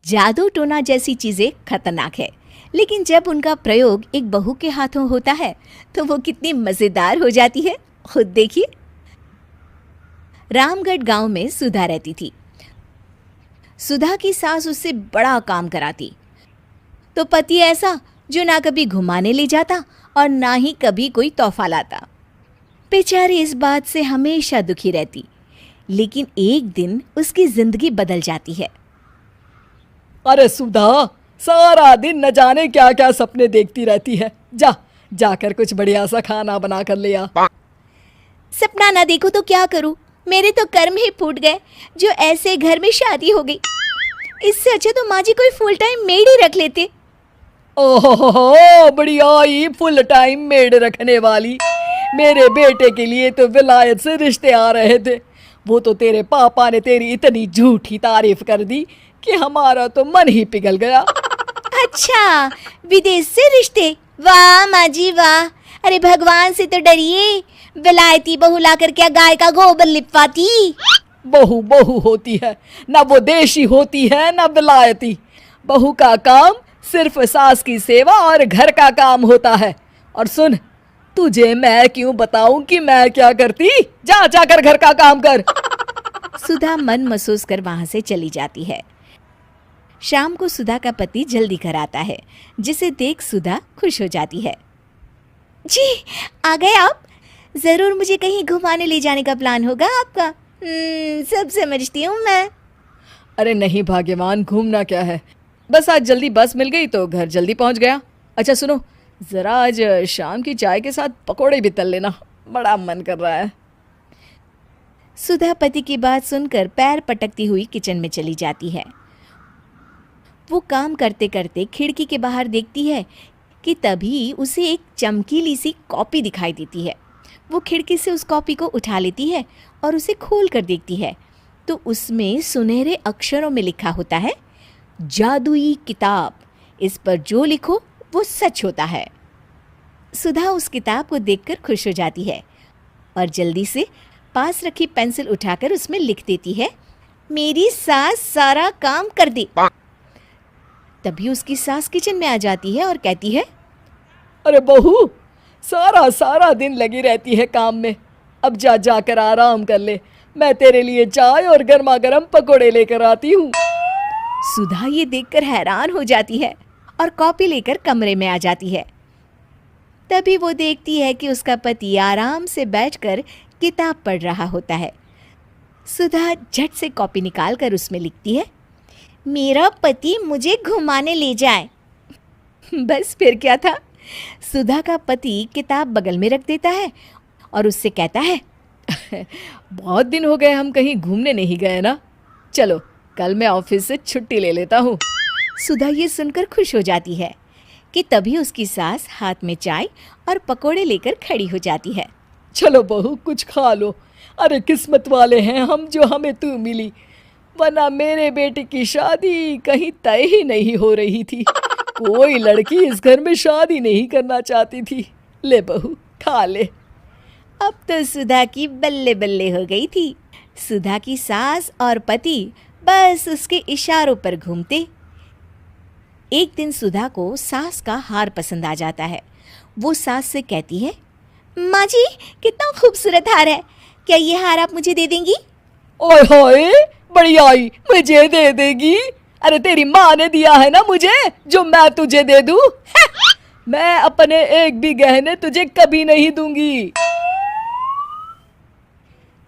जादू टोना जैसी चीजें खतरनाक है, लेकिन जब उनका प्रयोग एक बहू के हाथों होता है तो वो कितनी मजेदार हो जाती है, खुद देखिए। रामगढ़ गांव में सुधा रहती थी। सुधा की सास उससे बड़ा काम कराती, तो पति ऐसा जो ना कभी घुमाने ले जाता और ना ही कभी कोई तोहफा लाता। बेचारी इस बात से हमेशा दुखी रहती, लेकिन एक दिन उसकी जिंदगी बदल जाती है। अरे सुधा, सारा दिन न जाने क्या क्या सपने देखती रहती है। जाकर कुछ बढ़िया सा खाना बना कर ले आ। सपना ना देखो तो क्या करूं, मेरे तो कर्म ही फूट गए जो ऐसे घर में शादी हो गई। इससे अच्छा तो माँ जी कोई फुल टाइम मेड ही रख लेते। ओहो, बढ़िया ही फुल टाइम मेड रखने वाली। मेरे बेटे के लिए तो विलायत से रिश्ते आ रहे थे। वो तो तेरे पापा ने तेरी इतनी झूठी तारीफ कर दी कि हमारा तो मन ही पिघल गया। अच्छा, विदेश से रिश्ते? वाह माँ जी वाह। अरे भगवान से तो डरिए, विलायती बहू लाकर क्या गाय का गोबर लिपवाती। बहू बहू होती है, ना वो देशी होती है ना विलायती। बहू का काम सिर्फ सास की सेवा और घर का काम होता है। और सुन, तुझे मैं क्यों बताऊं कि मैं क्या करती? जाकर घर का काम कर। सुधा मन महसूस कर वहां से चली जाती है। शाम को सुधा का पति जल्दी घर आता है, जिसे देख सुधा खुश हो जाती है। जी, आ गए आप? जरूर मुझे कहीं घुमाने ले जाने का प्लान होगा आपका। सब समझती हूँ मैं। अरे नहीं भाग्यवान, घूमना क्या है, बस आज जल्दी बस मिल गई तो घर जल्दी पहुंच गया। अच्छा सुनो, जरा आज शाम की चाय के साथ पकोड़े भी तल लेना, बड़ा मन कर रहा है। सुधा पति की बात सुनकर पैर पटकती हुई किचन में चली जाती है। वो काम करते करते खिड़की के बाहर देखती है कि तभी उसे एक चमकीली सी कॉपी दिखाई देती है। वो खिड़की से उस कॉपी को उठा लेती है और उसे खोल कर देखती है तो उसमें सुनहरे अक्षरों में लिखा होता है, जादुई किताब, इस पर जो लिखो वो सच होता है। सुधा उस किताब को देखकर खुश हो जाती है और जल्दी से पास रखी पेंसिल उठाकर उसमें लिख देती है, मेरी सास सारा काम कर दे। तभी उसकी सास किचन में आ जाती है और कहती है, अरे बहू, सारा दिन लगी रहती है काम में, अब जाकर आराम कर ले। मैं तेरे लिए चाय और गर्मा गर्म पकोड़े लेकर आती हूँ। सुधा ये देखकर हैरान हो जाती है और कॉपी लेकर कमरे में आ जाती है। तभी वो देखती है कि उसका पति आराम से बैठकर किताब पढ़ रहा होता है। सुधा झट से कॉपी निकालकर उसमें लिखती है, मेरा पति मुझे घुमाने ले जाए। बस फिर क्या था, सुधा का पति किताब बगल में रख देता है और उससे कहता है, बहुत दिन हो गए हम कहीं घूमने नहीं गए ना, चलो कल मैं ऑफिस से छुट्टी ले लेता हूँ। सुधा ये सुनकर खुश हो जाती है कि तभी उसकी सास हाथ में चाय और पकोड़े लेकर खड़ी हो जाती है। चलो बहू, कुछ खा लो। अरे किस्मत वाले हैं हम जो हमें तू मिली, वरना मेरे बेटे की शादी कहीं तय ही नहीं हो रही थी। कोई लड़की इस घर में शादी नहीं करना चाहती थी। ले बहू, खा ले। अब तो सुधा की बल्ले बल्ले हो गई थी। सुधा की सास और पति बस उसके इशारों पर घूमते। एक दिन सुधा को सास का हार पसंद आ जाता है। वो सास से कहती है, माँ जी कितना खूबसूरत हार है, क्या ये हार आप मुझे दे देंगी? ओए होए, बढ़िया ही मुझे दे देगी? अरे तेरी माँ ने दिया है ना मुझे, जो मैं तुझे दे दूँ? मैं अपने एक भी गहने तुझे कभी नहीं दूंगी।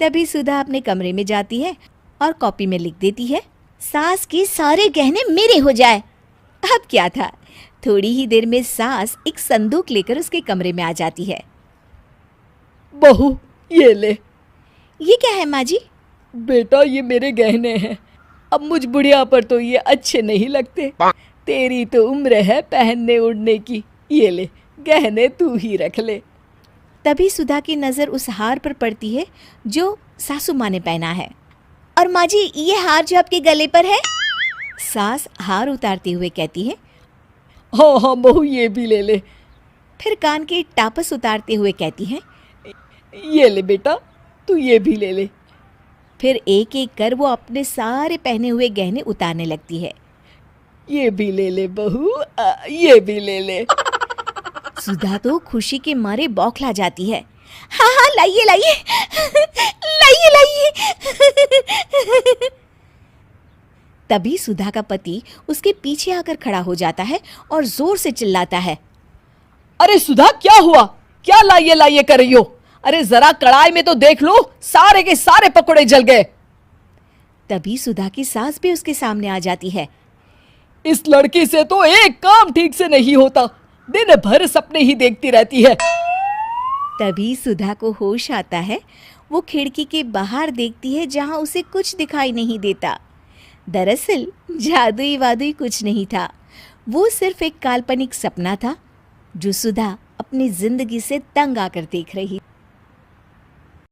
तभी सुधा अपने कमरे में जाती है और कॉपी में लिख देती है, सास के सारे गहने मेरे हो जाए। अब क्या था, थोड़ी ही देर में सास एक संदूक लेकर उसके कमरे में आ जाती है। बहू ये ले। ये क्या है माँ जी? बेटा ये मेरे गहने हैं, अब मुझ बुढ़िया पर तो ये अच्छे नहीं लगते। तेरी तो उम्र है पहनने उड़ने की, ये ले गहने तू ही रख ले। तभी सुधा की नज़र उस हार पर पड़ती है जो सासू माँ ने पहना है। और माँ जी ये हार जो आपके गले पर है? सास हार उतारते हुए कहती है, हाँ बहू ये भी ले ले। फिर कान के टापस उतारते हुए कहती है, ये ले बेटा, तू ये भी ले ले। फिर एक एक कर वो अपने सारे पहने हुए गहने उतारने लगती है। ये भी ले ले बहू, ये भी ले ले। सुधा तो खुशी के मारे बौखला जाती है। हाँ हाँ, लाइए लाइए लाइए लाइए। तभी सुधा का पति उसके पीछे आकर खड़ा हो जाता है और जोर से चिल्लाता है, अरे सुधा, क्या हुआ? क्या लाइए लाइए कर रही हो? अरे जरा कढ़ाई में तो देख लो, सारे के सारे पकोड़े जल गए। तभी सुधा की सास भी उसके सामने आ जाती है। इस लड़की से तो एक काम ठीक से नहीं होता, दिन भर सपने ही देखती रहती है। तभी सुधा को होश आता है। वो खिड़की के बाहर देखती है जहां उसे कुछ दिखाई नहीं देता। दरअसल जादुई वादुई कुछ नहीं था, वो सिर्फ एक काल्पनिक सपना था जो सुधा अपनी जिंदगी से तंग आकर देख रही।